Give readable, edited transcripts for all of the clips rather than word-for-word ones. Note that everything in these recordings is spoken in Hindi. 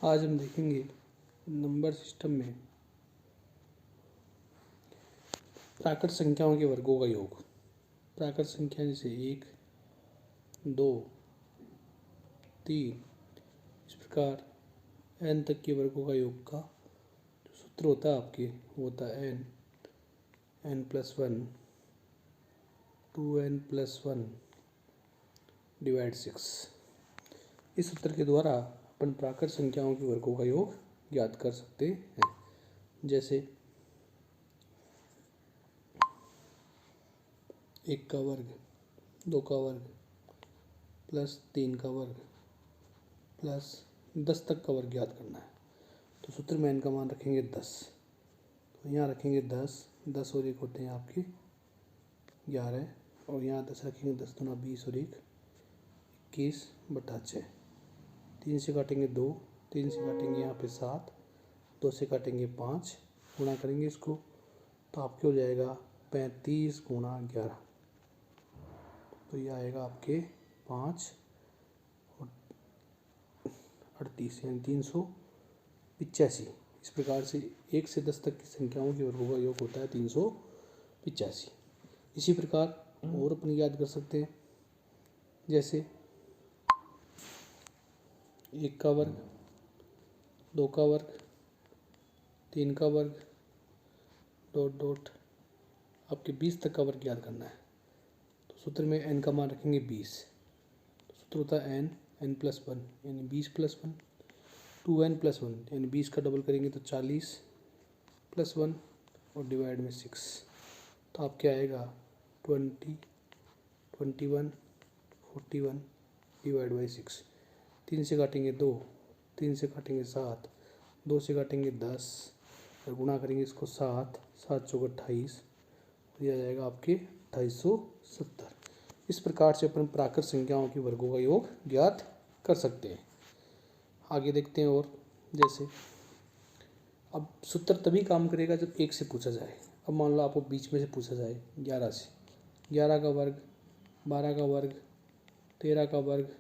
आज हम देखेंगे नंबर सिस्टम में प्राकृत संख्याओं के वर्गों का योग। प्राकृत संख्या जैसे 1, 2, 3 इस प्रकार n तक के वर्गों का योग का जो सूत्र होता है आपके वो होता है n+1 2n+1 डिवाइड 6। इस सूत्र के द्वारा अपन प्राकृत संख्याओं के वर्गों का योग ज्ञात कर सकते हैं। जैसे 1 का वर्ग, 2 का वर्ग प्लस 3 का वर्ग प्लस 10 तक का वर्ग ज्ञात करना है। तो सूत्र में n का मान रखेंगे 10, तो यहाँ रखेंगे 10, 10 और 1 होते हैं आपके 11 और यहाँ 10 रखेंगे, 10 दूना 20 और 1 21/6। 3 से काटेंगे 2, 3 से काटेंगे यहाँ पे 7, 2 से काटेंगे 5, गुणा करेंगे इसको तो आपके हो जाएगा 35 गुणा 11। तो ये आएगा आपके 5 और 38 यानी 385। इस प्रकार से 1 से 10 तक की संख्याओं के वर्गों का योग होता है 385। इसी प्रकार और अपन याद कर सकते हैं, जैसे 1 का वर्ग, 2 का वर्ग, 3 का वर्ग डॉट डॉट आपके 20 तक का वर्ग याद करना है। तो सूत्र में n का मान रखेंगे 20, तो सूत्र होता है n+1 यानी 20+1, 2n+1 यानी 20 का डबल करेंगे तो 40+1 और डिवाइड में 6। तो आपके आएगा 20, 21, 41 डिवाइड बाई 6। 3 से काटेंगे 2, 3 से काटेंगे 7, 2 से काटेंगे 10 और गुणा करेंगे इसको 7, 7 चौक 28 और यह आ जाएगा आपके 2870। इस प्रकार से अपन प्राकृत संख्याओं के वर्गों का योग ज्ञात कर सकते हैं। आगे देखते हैं और जैसे अब सूत्र तभी काम करेगा जब 1 से पूछा जाए। अब मान लो आपको बीच में से पूछा जाए 11 से, 11 का वर्ग, 12 का वर्ग, 13 का वर्ग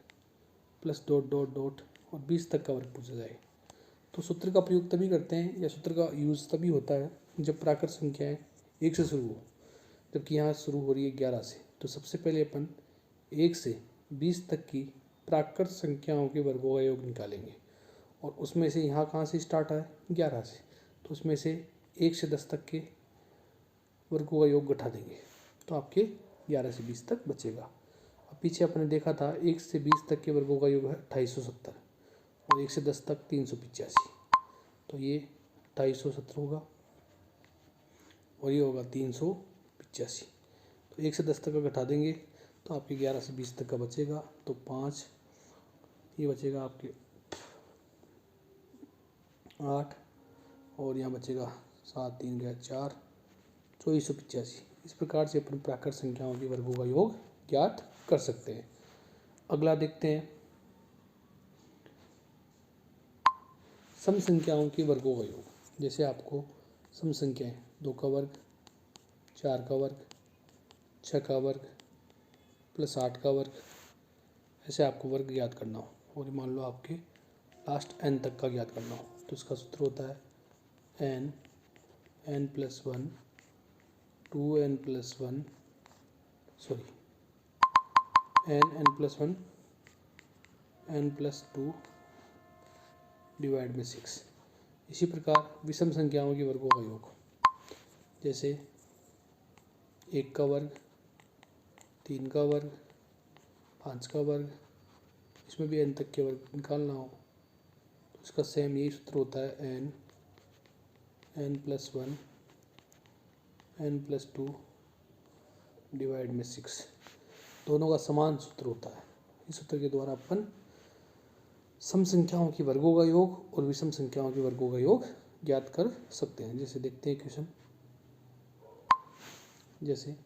प्लस डॉट डॉट डॉट और 20 तक का वर्ग पूछा जाए। तो सूत्र का प्रयोग तभी करते हैं या सूत्र का यूज़ तभी होता है जब प्राकृत संख्याएं 1 से शुरू हो, जबकि यहाँ शुरू हो रही है 11 से। तो सबसे पहले अपन 1 से 20 तक की प्राकृत संख्याओं के वर्गों का योग निकालेंगे और उसमें से यहाँ कहाँ से स्टार्ट है 11 से, तो उसमें से 1 से 10 तक के वर्गों का योग घटा देंगे तो आपके 11 से 20 तक बचेगा। अब पीछे अपने देखा था 1 से 20 तक के वर्गों का योग है 2870 और 1 से 10 तक 385। तो ये 2870 होगा और ये होगा 385। तो 1 से 10 तक का घटा देंगे तो आपके 11 से 20 तक का बचेगा। तो 5 ये बचेगा आपके 8 और यहाँ बचेगा 7, 3 गया 4, 2485। इस प्रकार से अपन प्राकृत संख्याओं के वर्गों का योग ज्ञात कर सकते हैं। अगला देखते हैं सम संख्याओं के वर्गों का योग। जैसे आपको सम संख्याएं 2 का वर्ग, 4 का वर्ग, 6 का वर्ग प्लस 8 का वर्ग, ऐसे आपको वर्ग ज्ञात करना हो और मान लो आपके लास्ट n तक का ज्ञात करना हो तो इसका सूत्र होता है n+1 2n+1 sorry n+1 n+2 divide में 6। इसी प्रकार विषम संख्याओं के वर्गों का योग, जैसे 1 का वर्ग, 3 का वर्ग, 5 का वर्ग, इसमें भी n तक के वर्ग निकालना हो तो इसका सेम यही सूत्र होता है n+1 n+2 डिवाइड में 6। दोनों का समान सूत्र होता है। इस सूत्र के द्वारा अपन सम संख्याओं के वर्गों का योग और विषम संख्याओं के वर्गों का योग ज्ञात कर सकते हैं। जैसे देखते हैं क्वेश्चन, जैसे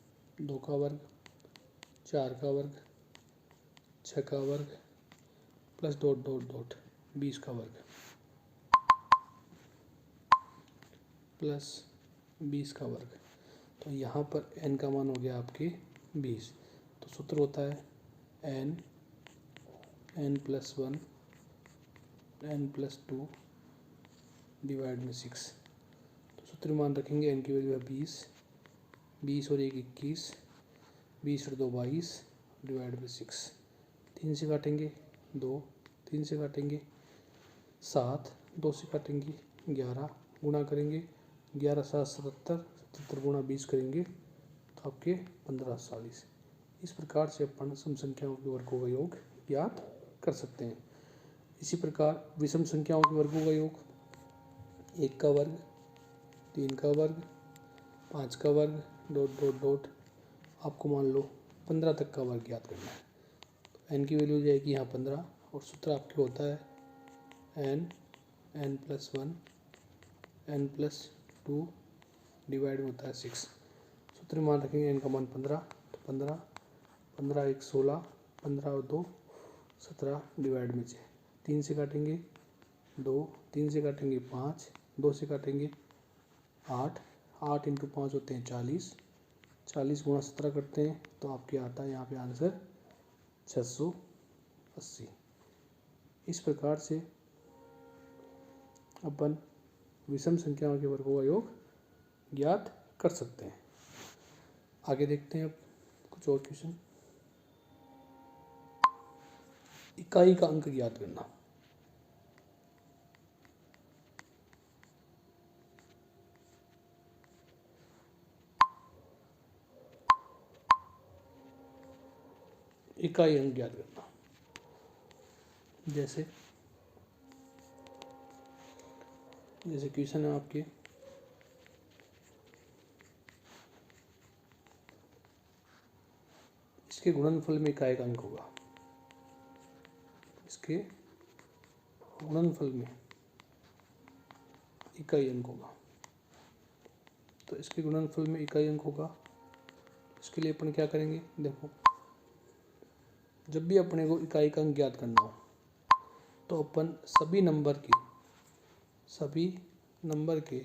2 का वर्ग, 4 का वर्ग, 6 का वर्ग प्लस डॉट डॉट डॉट 20 का वर्ग प्लस 20 का वर्ग। तो यहाँ पर n का मान हो गया आपके 20। तो सूत्र होता है n+1 n+2 डिवाइड में 6। तो सूत्र मान रखेंगे n की वैल्यू है 20, 20 और 1 21, 20 और 2 22 डिवाइड में 6। 3 से काटेंगे 2, 3 से काटेंगे 7, 2 से काटेंगे 11, गुणा करेंगे 11 7 77, 77 गुणा 20 करेंगे तो आपके 15 40। इस प्रकार से अपन सम संख्याओं के वर्गों का योग ज्ञात कर सकते हैं। इसी प्रकार विषम संख्याओं के वर्गों का योग 1 का वर्ग, 3 का वर्ग, 5 का वर्ग डॉट डॉट डॉट आपको मान लो 15 तक का वर्ग ज्ञात करना है। तो n की वैल्यू हो जाएगी यहाँ 15 और सूत्र आपके होता है n+1 n+2 डिवाइड में होता है 6। सूत्र मान रखेंगे n का मान 15, तो 15 15 1 16, 15 और 2 17 डिवाइड में 6। 3 से काटेंगे 2, 3 से काटेंगे 5, 2 से काटेंगे 8, 8 इंटू 5 होते हैं 40, 40 गुणा 17 करते हैं तो आपके आता है यहाँ पे आंसर 680। इस प्रकार से अपन विषम संख्याओं के वर्गों का योग ज्ञात कर सकते हैं। आगे देखते हैं अब कुछ और क्वेश्चन। इकाई का अंक ज्ञात करना। इकाई अंक ज्ञात करना जैसे क्वेश्चन है आपके इसके गुणनफल में इकाई का अंक होगा। इसके गुणनफल में इकाई अंक होगा। तो इसके गुणनफल में इकाई अंक होगा। इसके लिए अपन क्या करेंगे, देखो जब भी अपने को इकाई का अंक ज्ञात करना हो तो अपन सभी नंबर के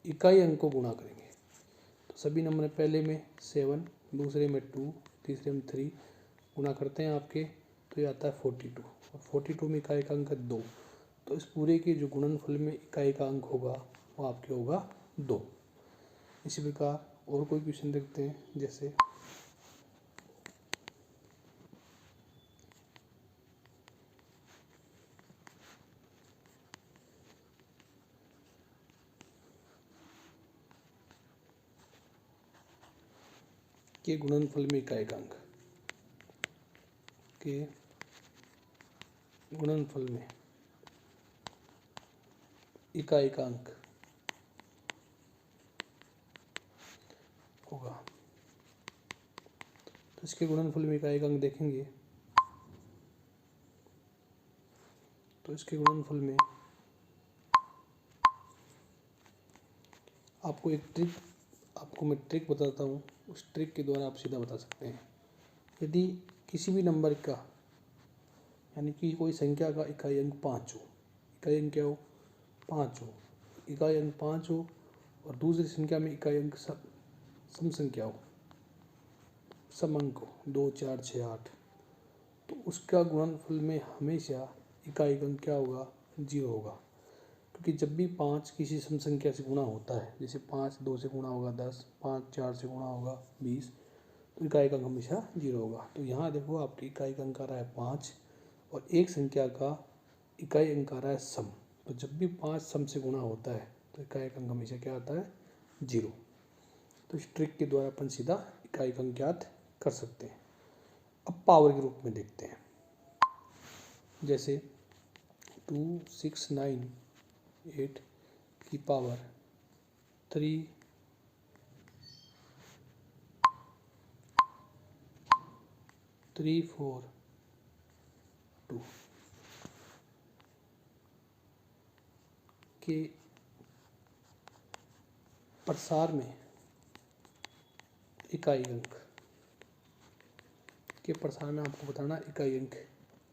इकाई अंक को गुणा करेंगे। तो सभी नंबर पहले में 7, दूसरे में 2, तीसरे में 3 गुणा करते हैं आपके तो ये आता है 42 और 42 में इकाई का अंक है 2। तो इस पूरे के जो गुणनफल में इकाई का अंक होगा वो आपके होगा 2। इसी प्रकार और कोई क्वेश्चन देखते हैं जैसे के गुणनफल में इकाई का अंक के गुणनफल में इकाई का अंक होगा। तो इसके गुणनफल में इकाई का अंक देखेंगे तो इसके गुणनफल में आपको मैं ट्रिक बताता हूँ। उस ट्रिक के द्वारा आप सीधा बता सकते हैं। यदि किसी भी नंबर का यानी कि कोई संख्या का इकाई अंक 5 हो, इकाई अंक क्या हो 5 हो, इकाई अंक 5 हो और दूसरी संख्या में इकाई अंक सम संख्या हो, सम अंक हो 2 4 6 8, तो उसका गुणनफल में हमेशा इकाई अंक क्या होगा 0 होगा। क्योंकि जब भी 5 किसी सम संख्या से गुणा होता है, जैसे 5 2 से गुणा होगा 10, 5 4 से गुणा होगा 20, तो इकाई का अंक हमेशा 0 होगा। तो यहाँ देखो आपकी इकाई का अंक आ रहा है 5 और एक संख्या का इकाई अंक आ रहा है सम। तो जब भी 5 सम से गुणा होता है तो इकाई का अंक हमेशा क्या आता है 0। तो इस ट्रिक के द्वारा अपन सीधा इकाई का अंक ज्ञात कर सकते हैं। अब पावर के रूप में देखते हैं जैसे 2 6 9 8 की पावर 3 3 4 2 के प्रसार में इकाई अंक के प्रसार में आपको बताना इकाई अंक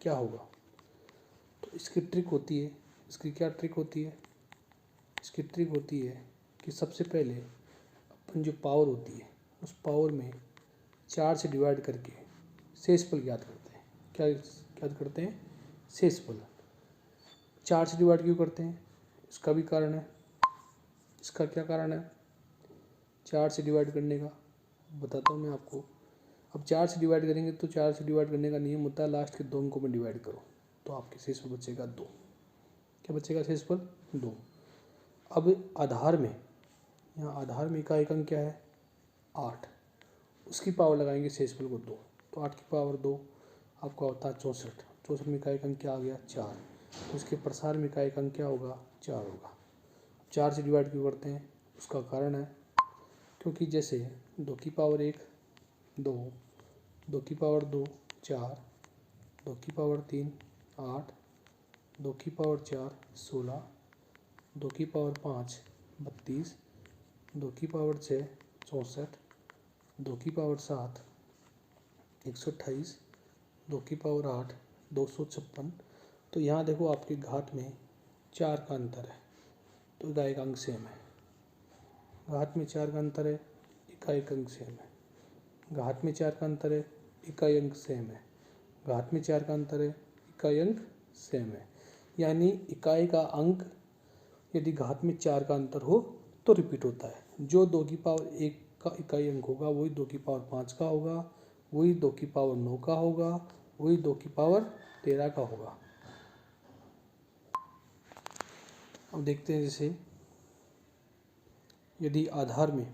क्या होगा। तो इसकी ट्रिक होती है, इसकी क्या ट्रिक होती है, इसकी ट्रिक होती है कि सबसे पहले अपन जो पावर होती है उस पावर में 4 से डिवाइड करके शेषफल ज्ञात करते हैं। क्या ज्ञात करते हैं शेषफल। 4 से डिवाइड क्यों करते हैं, इसका भी कारण है। इसका क्या कारण है 4 से डिवाइड करने का, बताता हूँ मैं आपको। अब 4 से डिवाइड करेंगे तो 4 से डिवाइड करने का नियम होता है लास्ट के 2 अंकों में डिवाइड करो, तो आपके शेषफल बचेगा 2। क्या बचेगा शेषफल 2। अब आधार में, यहाँ आधार में इकाई अंक क्या है 8, उसकी पावर लगाएंगे शेषफल को 2, तो 8 की पावर 2 आपका होता है 64। 64 में इकाई अंक क्या आ गया 4, तो उसके प्रसार में इकाई अंक क्या होगा 4 होगा। 4 से डिवाइड क्यों करते हैं, उसका कारण है क्योंकि जैसे 2 की पावर 1 2, 2 की पावर 2 4, 2 की पावर 3 8, 2 की पावर 4 16, 2 की पावर 5 32, 2 की पावर 6 64, 2 की पावर 7 128, 2 की पावर 8 256। तो यहाँ देखो आपके घात में 4 का अंतर है, तो इकाई अंक सेम है। घात में 4 का अंतर है, इकाई अंक सेम है। घात में 4 का अंतर है, इकाई अंक सेम है। घात में 4 का अंतर है, इकाई अंक सेम है। यानी इकाई का अंक यदि घात में 4 का अंतर हो तो रिपीट होता है। जो 2 की पावर 1 का इकाई अंक होगा वही 2 की पावर 5 का होगा, वही 2 की पावर 9 का होगा, वही 2 की पावर 13 का होगा। अब देखते हैं जैसे यदि आधार में